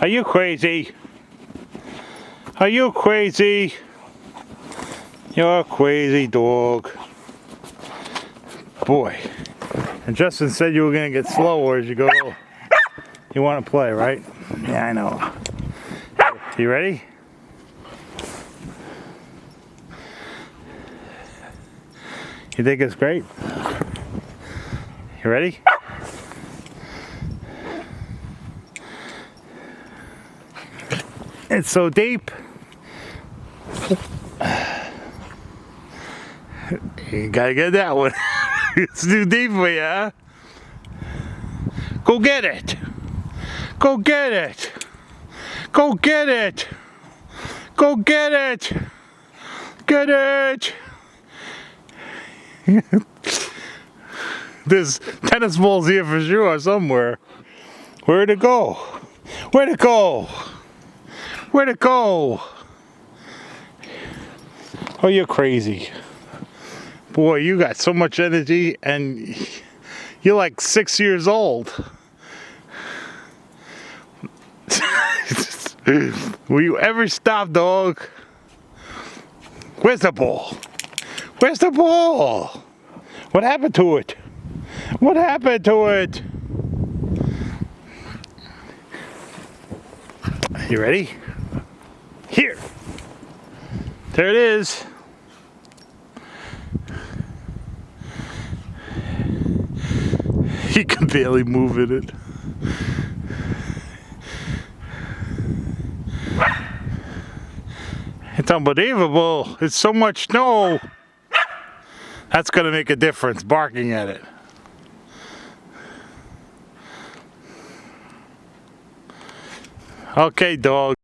Are you crazy? Are you crazy? You're a crazy dog. Boy. And Justin said you were going to get slower as you go. You want to play, right? Yeah, I know. You ready? You think it's great? You ready? It's so deep. You gotta get that one. It's too deep for you, huh? Go get it. Go get it. Go get it. Go get it. Get it. There's tennis balls here for sure somewhere. Where'd it go? Where'd it go? Where'd it go? Oh, you're crazy. Boy, you got so much energy and you're like 6 years old. Will you ever stop, dog? Where's the ball? Where's the ball? What happened to it? What happened to it? You ready? Here. There it is. He can barely move in it. It's unbelievable. It's so much snow. That's gonna make a difference, barking at it. Okay, dog.